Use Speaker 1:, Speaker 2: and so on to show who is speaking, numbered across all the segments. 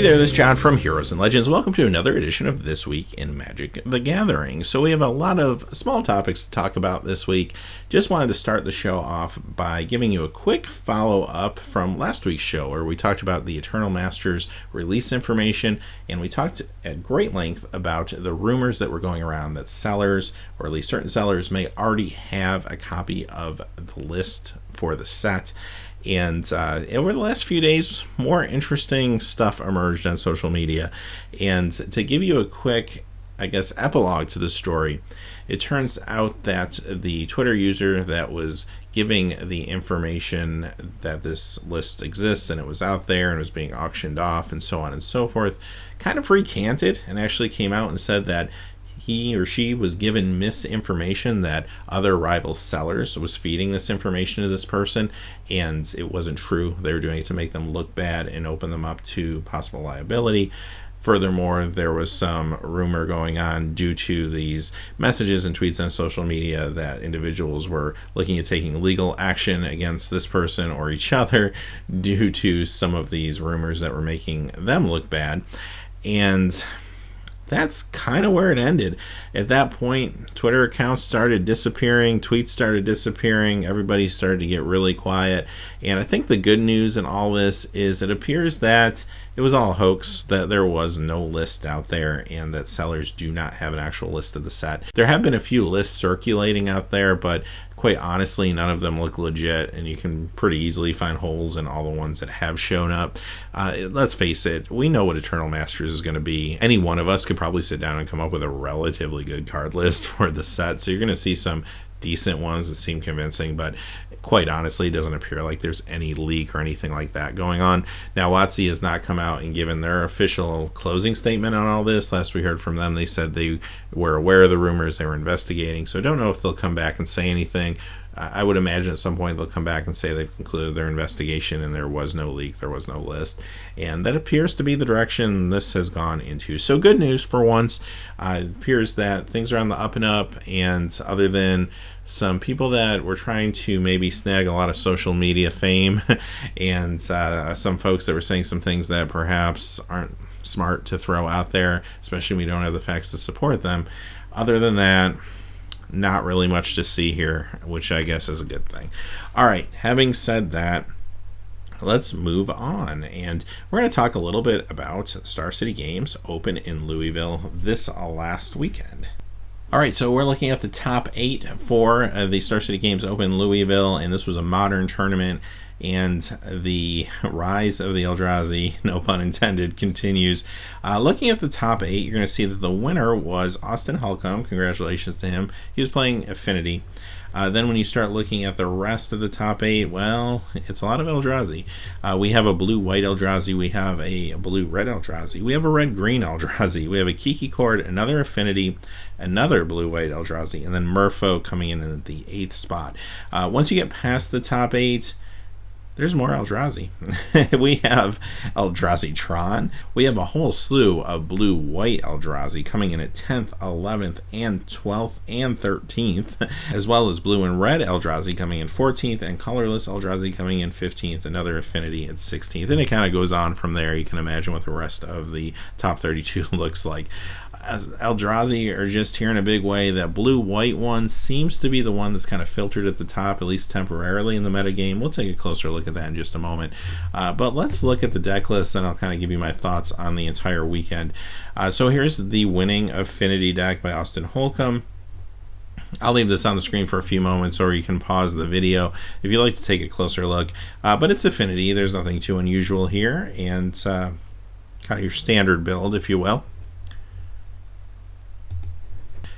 Speaker 1: there, this is John from Heroes and Legends. Welcome to another edition of This Week in Magic the Gathering. So we have a lot of small topics to talk about this week. Just wanted to start the show off by giving you a quick follow-up from last week's show where we talked about the Eternal Masters release information, and we talked at great length about the rumors that were going around that sellers, or at least certain sellers, may already have a copy of the list for the set. And over the last few days, more interesting stuff emerged on social media. And to give you a quick, epilogue to the story, it turns out that the Twitter user that was giving the information that this list exists and it was out there and it was being auctioned off and so on and so forth, kind of recanted and actually came out and said that he or she was given misinformation, that other rival sellers was feeding this information to this person, and it wasn't true. They were doing it to make them look bad and open them up to possible liability. Furthermore, there was some rumor going on due to these messages and tweets on social media that individuals were looking at taking legal action against this person or each other due to some of these rumors that were making them look bad. And that's kind of where it ended. At that point, Twitter accounts started disappearing, tweets started disappearing, everybody started to get really quiet. And I think the good news in all this is it appears that it was all a hoax, that there was no list out there, and that sellers do not have an actual list of the set. There have been a few lists circulating out there, but quite honestly, none of them look legit, and you can pretty easily find holes in all the ones that have shown up. Let's face it, we know what Eternal Masters is going to be. Any one of us could probably sit down and come up with a relatively good card list for the set, so you're going to see some decent ones that seem convincing, but quite honestly, it doesn't appear like there's any leak or anything like that going on. Now, WotC has not come out and given their official closing statement on all this. Last we heard from them, they said they were aware of the rumors, they were investigating, so I don't know if they'll come back and say anything. I would imagine at some point they'll come back and say they've concluded their investigation and there was no leak, there was no list. And that appears to be the direction this has gone into. So good news for once. It appears that things are on the up and up, and other than some people that were trying to maybe snag a lot of social media fame and some folks that were saying some things that perhaps aren't smart to throw out there, especially when we don't have the facts to support them. Other than that, not really much to see here, which I guess is a good thing. All right, having said that, let's move on, and we're going to talk a little bit about Star City Games Open in Louisville this last weekend. All right, so we're looking at the top 8 for the Star City Games Open Louisville, and this was a modern tournament, and the rise of the Eldrazi, no pun intended, continues. Looking at the top 8, you're going to see that the winner was Austin Holcomb. Congratulations to him. He was playing Affinity. Then when you start looking at the rest of the top 8, well, it's a lot of Eldrazi. We have a blue-white Eldrazi. We have a blue-red Eldrazi. We have a red-green Eldrazi. We have a Kiki Cord, another Affinity, another blue-white Eldrazi, and then Merfolk coming in at the 8th spot. Once you get past the top 8, there's more Eldrazi. We have Eldrazi Tron. We have a whole slew of blue-white Eldrazi coming in at 10th, 11th, and 12th, and 13th, as well as blue and red Eldrazi coming in 14th, and colorless Eldrazi coming in 15th, another Affinity at 16th, and it kind of goes on from there. You can imagine what the rest of the top 32 looks like. As Eldrazi are just here in a big way. That blue-white one seems to be the one that's kind of filtered at the top, at least temporarily in the metagame. We'll take a closer look at that in just a moment. But let's look at the deck list, and I'll kind of give you my thoughts on the entire weekend. So here's the winning Affinity deck by Austin Holcomb. I'll leave this on the screen for a few moments, or you can pause the video if you'd like to take a closer look. But it's Affinity. There's nothing too unusual here, and kind of your standard build, if you will.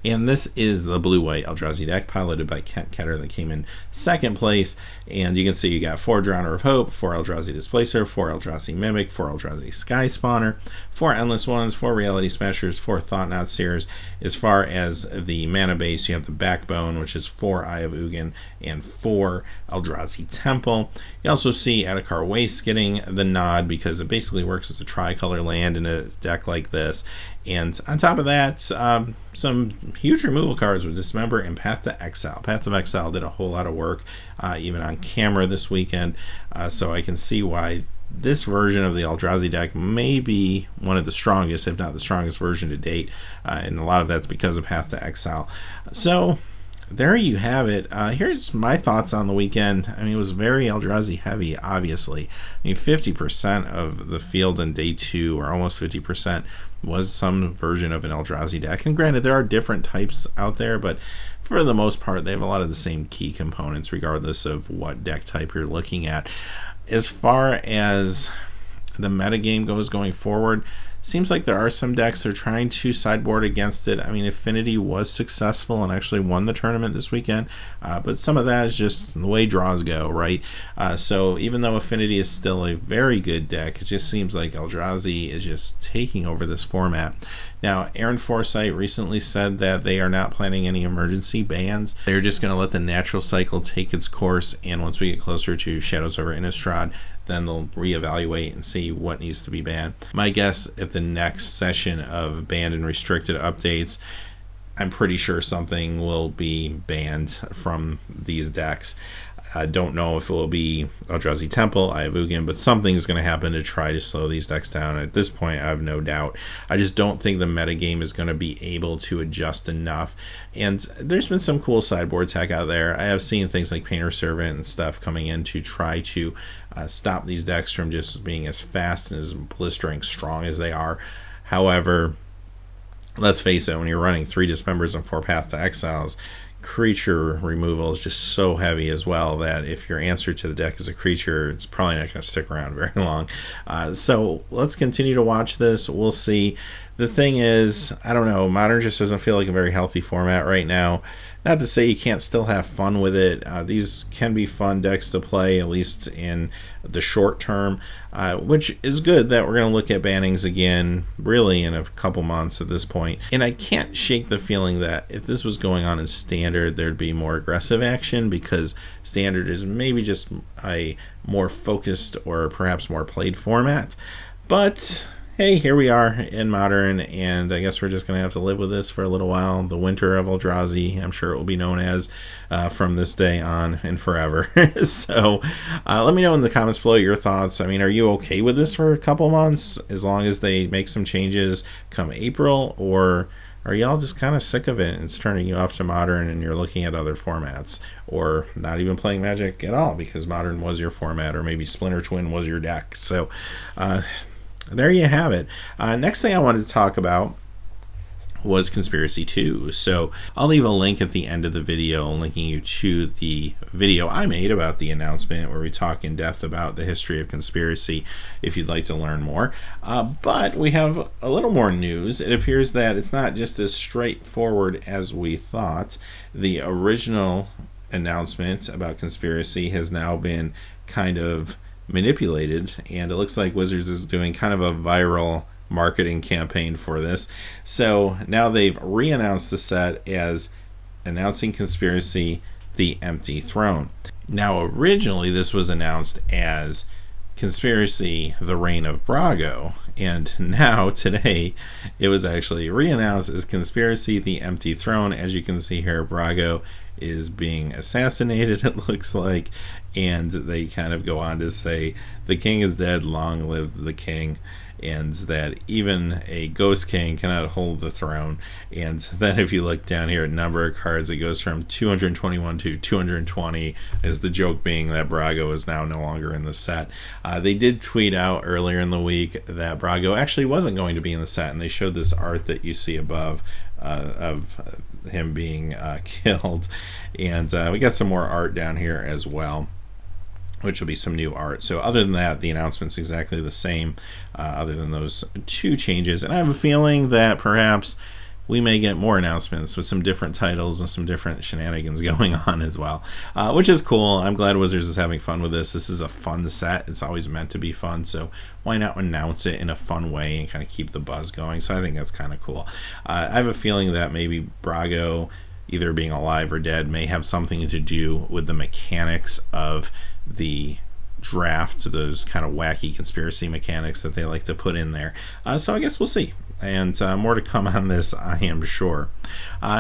Speaker 1: And this is the blue-white Eldrazi deck piloted by Cat Ketter that came in second place. And you can see you got 4 Drowner of Hope, 4 Eldrazi Displacer, 4 Eldrazi Mimic, 4 Eldrazi Sky Spawner, 4 Endless Ones, 4 Reality Smashers, 4 Thought-Knot Seers. As far as the mana base, you have the Backbone, which is 4 Eye of Ugin and 4 Eldrazi Temple. You also see Adakar Waste getting the nod because it basically works as a tricolor land in a deck like this. And on top of that, some huge removal cards with Dismember and Path to Exile. Path of Exile did a whole lot of work, even on camera this weekend, so I can see why this version of the Eldrazi deck may be one of the strongest, if not the strongest version to date, and a lot of that's because of Path to Exile. So there you have it. Here's my thoughts on the weekend. I mean, it was very Eldrazi heavy, obviously. I mean, 50% of the field in day 2, or almost 50%, was some version of an Eldrazi deck. And granted, there are different types out there, but for the most part, they have a lot of the same key components, regardless of what deck type you're looking at. As far as the metagame goes going forward, seems like there are some decks that are trying to sideboard against it. I mean, Affinity was successful and actually won the tournament this weekend, but some of that is just the way draws go, right? So even though Affinity is still a very good deck, it just seems like Eldrazi is just taking over this format. Now, Aaron Forsythe recently said that they are not planning any emergency bans. They're just going to let the natural cycle take its course, and once we get closer to Shadows over Innistrad, then they'll reevaluate and see what needs to be banned. My guess at the next session of banned and restricted updates, I'm pretty sure something will be banned from these decks. I don't know if it will be Eldrazi Temple, Ayavugan, but something's going to happen to try to slow these decks down. At this point, I have no doubt. I just don't think the metagame is going to be able to adjust enough. And there's been some cool sideboard tech out there. I have seen things like Painter Servant and stuff coming in to try to stop these decks from just being as fast and as blistering strong as they are. However, let's face it, when you're running 3 Dismembers and 4 Path to Exiles, creature removal is just so heavy as well that if your answer to the deck is a creature, it's probably not going to stick around very long. So let's continue to watch this. We'll see. The thing is, I don't know, Modern just doesn't feel like a very healthy format right now. Not to say you can't still have fun with it. These can be fun decks to play, at least in the short term, which is good that we're going to look at bannings again really in a couple months at this point. And I can't shake the feeling that if this was going on in Standard, there'd be more aggressive action, because Standard is maybe just a more focused or perhaps more played format. But hey, here we are in Modern, and I guess we're just going to have to live with this for a little while. The winter of Eldrazi, I'm sure it will be known as from this day on and forever. So let me know in the comments below your thoughts. I mean, are you okay with this for a couple months as long as they make some changes come April, or are y'all just kind of sick of it and it's turning you off to Modern and you're looking at other formats, or not even playing Magic at all because Modern was your format, or maybe Splinter Twin was your deck? So there you have it. Next thing I wanted to talk about was Conspiracy 2. So I'll leave a link at the end of the video linking you to the video I made about the announcement, where we talk in depth about the history of Conspiracy if you'd like to learn more. But we have a little more news. It appears that it's not just as straightforward as we thought. The original announcement about Conspiracy has now been kind of manipulated, and it looks like Wizards is doing kind of a viral marketing campaign for this. So now they've re-announced the set as announcing Conspiracy: The Empty Throne. Now originally this was announced as Conspiracy: The Reign of Brago, and now today it was actually re-announced as Conspiracy: The Empty Throne. As you can see here, Brago is being assassinated, it looks like, and they kind of go on to say the king is dead, long live the king, and that even a ghost king cannot hold the throne. And then if you look down here at number of cards, it goes from 221 to 220, as the joke being that Brago is now no longer in the set. They did tweet out earlier in the week that Brago actually wasn't going to be in the set, and they showed this art that you see above of him being killed. And we got some more art down here as well, which will be some new art. So other than that, the announcement's exactly the same, other than those 2 changes. And I have a feeling that perhaps we may get more announcements with some different titles and some different shenanigans going on as well, which is cool. I'm glad Wizards is having fun with this. This is a fun set. It's always meant to be fun, so why not announce it in a fun way and kind of keep the buzz going? So I think that's kind of cool. I have a feeling that maybe Brago, either being alive or dead, may have something to do with the mechanics of the draft, those kind of wacky conspiracy mechanics that they like to put in there. So I guess we'll see. And more to come on this, I am sure.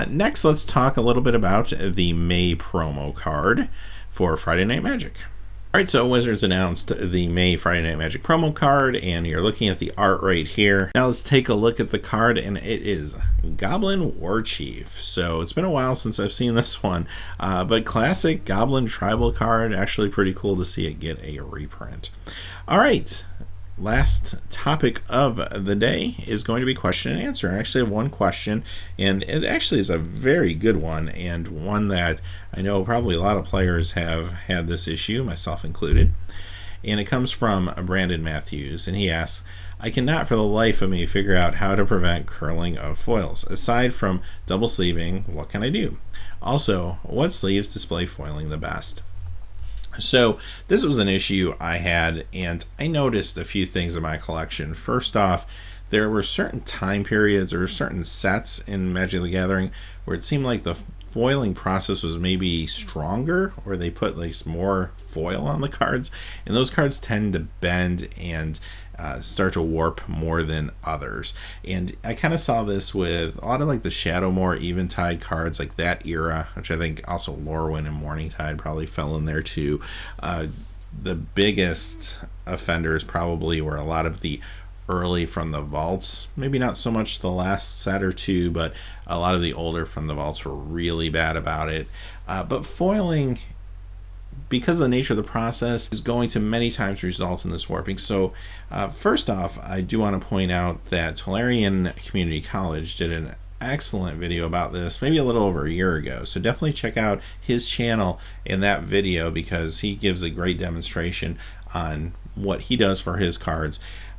Speaker 1: Next, let's talk a little bit about the May promo card for Friday Night Magic. All right, so Wizards announced the May Friday Night Magic promo card, and you're looking at the art right here. Now let's take a look at the card, and it is Goblin Warchief. So it's been a while since I've seen this one, but classic Goblin tribal card. Actually pretty cool to see it get a reprint. All right. Last topic of the day is going to be question and answer. I actually have one question, and it actually is a very good one, and one that I know probably a lot of players have had this issue, myself included. And it comes from Brandon Matthews, and he asks, I cannot for the life of me figure out how to prevent curling of foils. Aside from double sleeving, what can I do? Also, what sleeves display foiling the best? So this was an issue I had, and I noticed a few things in my collection. First off, there were certain time periods or certain sets in Magic the Gathering where it seemed like the foiling process was maybe stronger, or they put like more foil on the cards, and those cards tend to bend and start to warp more than others. And I kind of saw this with a lot of like the Shadowmoor Eventide cards, like that era, which I think also Lorwyn and Morningtide probably fell in there too. The biggest offenders probably were a lot of the early from the vaults, maybe not so much the last set or two, but a lot of the older from the vaults were really bad about it. But foiling, because of the nature of the process, is going to many times result in this warping. So first off, I do want to point out that Tolarian Community College did an excellent video about this maybe a little over a year ago, so definitely check out his channel in that video, because he gives a great demonstration on what he does for his cards.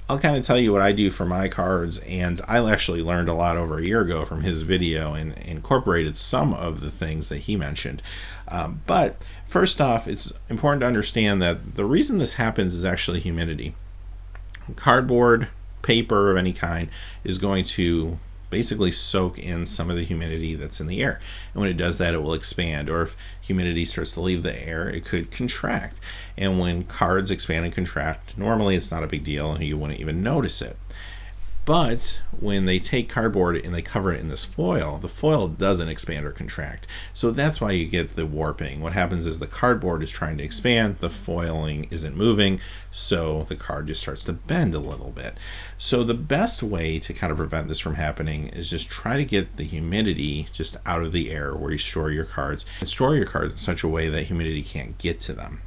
Speaker 1: I'll kind of tell you what I do for my cards, and I actually learned a lot over a year ago from his video and incorporated some of the things that he mentioned. But first off, it's important to understand that the reason this happens is actually humidity. Cardboard, paper of any kind is going to basically soak in some of the humidity that's in the air, and when it does that, it will expand. Or if humidity starts to leave the air, it could contract, and when cards expand and contract, normally it's not a big deal and you wouldn't even notice it. But when they take cardboard and they cover it in this foil, the foil doesn't expand or contract. So that's why you get the warping. What happens is the cardboard is trying to expand, the foiling isn't moving, so the card just starts to bend a little bit. So the best way to kind of prevent this from happening is just try to get the humidity just out of the air where you store your cards, and store your cards in such a way that humidity can't get to them.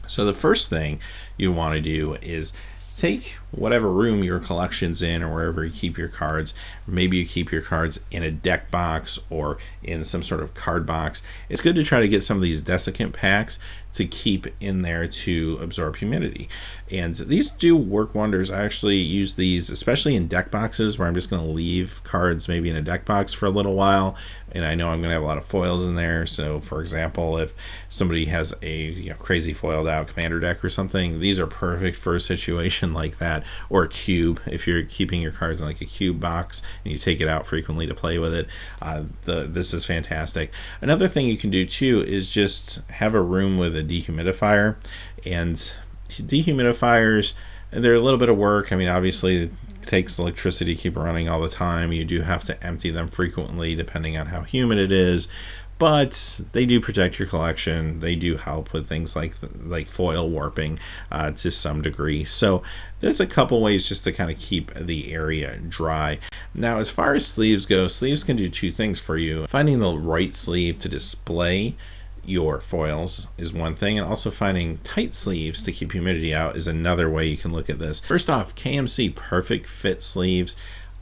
Speaker 1: So the first thing you want to do is take whatever room your collection's in, or wherever you keep your cards. Maybe you keep your cards in a deck box or in some sort of card box. It's good to try to get some of these desiccant packs to keep in there to absorb humidity. And these do work wonders. I actually use these especially in deck boxes where I'm just going to leave cards maybe in a deck box for a little while, and I know I'm going to have a lot of foils in there. So for example, if somebody has a crazy foiled out commander deck or something, these are perfect for a situation like that. Or a cube, if you're keeping your cards in like a cube box and you take it out frequently to play with it, this is fantastic. Another thing you can do too is just have a room with a dehumidifier. And dehumidifiers, they're a little bit of work. I mean, obviously it takes electricity to keep running all the time. You do have to empty them frequently depending on how humid it is, but they do protect your collection. They do help with things like foil warping to some degree. So there's a couple ways just to kind of keep the area dry. Now, as far as sleeves go, sleeves can do two things for you. Finding the right sleeve to display your foils is one thing, and also finding tight sleeves to keep humidity out is another way you can look at this. First off, KMC Perfect Fit sleeves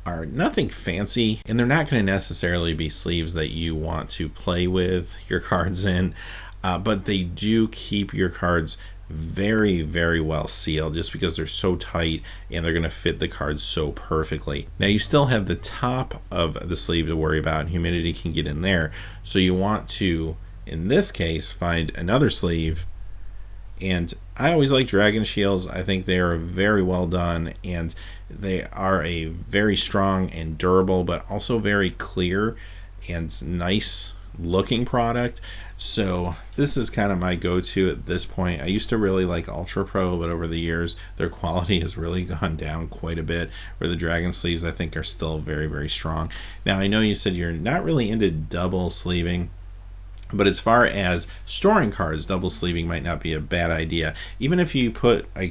Speaker 1: are nothing fancy, and they're not going to necessarily be sleeves that you want to play with your cards in, but they do keep your cards very, very well sealed, just because they're so tight and they're going to fit the cards so perfectly. Now, you still have the top of the sleeve to worry about, and humidity can get in there, so you want to, in this case, find another sleeve. And I always like Dragon Shields. I think they are very well done, and they are a very strong and durable, but also very clear and nice looking product. So this is kind of my go-to at this point. I used to really like Ultra Pro, but over the years their quality has really gone down quite a bit, where the Dragon sleeves I think are still very, very strong. Now, I know you said you're not really into double sleeving. But as far as storing cards, double sleeving might not be a bad idea. Even if you put a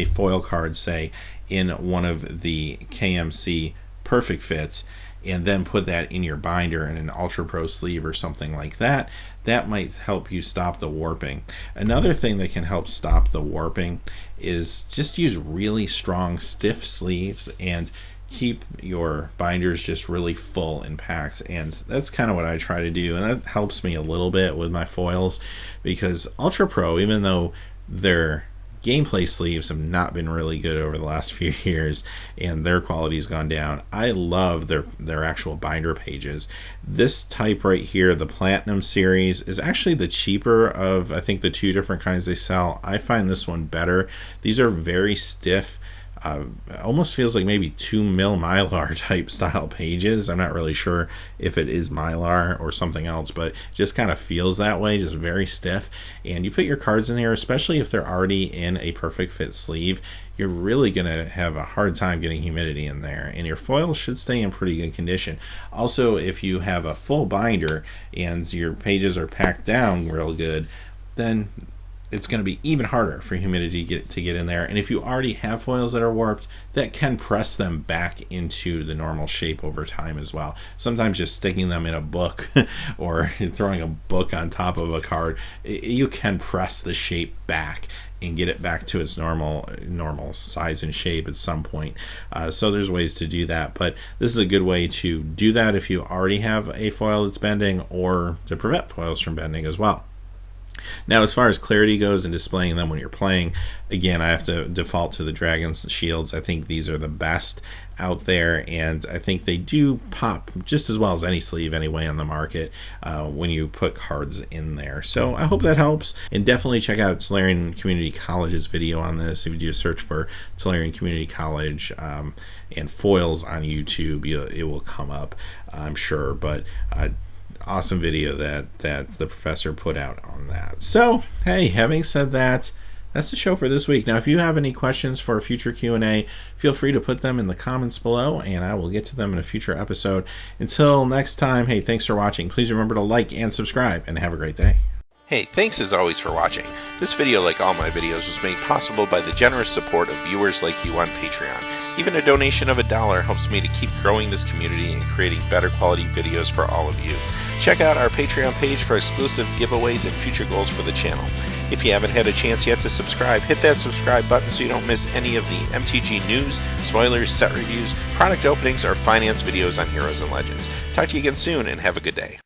Speaker 1: foil card, say, in one of the KMC Perfect Fits, and then put that in your binder in an Ultra Pro sleeve or something like that, that might help you stop the warping. Another thing that can help stop the warping is just use really strong, stiff sleeves and keep your binders just really full and packed. And that's kind of what I try to do, and that helps me a little bit with my foils, because Ultra Pro, even though their gameplay sleeves have not been really good over the last few years and their quality's gone down, I love their actual binder pages. This type right here, the Platinum series, is actually the cheaper of, I think, the two different kinds they sell. I find this one better. These are very stiff. Almost feels like maybe 2mm Mylar type style pages. I'm not really sure if it is Mylar or something else, but it just kind of feels that way, just very stiff. And you put your cards in here, especially if they're already in a Perfect Fit sleeve, you're really going to have a hard time getting humidity in there, and your foil should stay in pretty good condition. Also, if you have a full binder and your pages are packed down real good, then it's going to be even harder for humidity to get in there. And if you already have foils that are warped, that can press them back into the normal shape over time as well. Sometimes just sticking them in a book or throwing a book on top of a card, you can press the shape back and get it back to its normal size and shape at some point. So there's ways to do that, but this is a good way to do that if you already have a foil that's bending, or to prevent foils from bending as well. Now, as far as clarity goes and displaying them when you're playing, again, I have to default to the Dragon's Shields. I think these are the best out there, and I think they do pop just as well as any sleeve anyway on the market when you put cards in there. So I hope that helps, and definitely check out Tolarian Community College's video on this. If you do a search for Tolarian Community College and foils on YouTube, it will come up, I'm sure. But awesome video that the professor put out on that. So, hey, having said that, that's the show for this week. Now, if you have any questions for a future Q&A, feel free to put them in the comments below, and I will get to them in a future episode. Until next time, hey, thanks for watching. Please remember to like and subscribe, and have a great day.
Speaker 2: Hey, thanks as always for watching. This video, like all my videos, was made possible by the generous support of viewers like you on Patreon. Even a donation of $1 helps me to keep growing this community and creating better quality videos for all of you. Check out our Patreon page for exclusive giveaways and future goals for the channel. If you haven't had a chance yet to subscribe, hit that subscribe button so you don't miss any of the MTG news, spoilers, set reviews, product openings, or finance videos on Heroes and Legends. Talk to you again soon, and have a good day.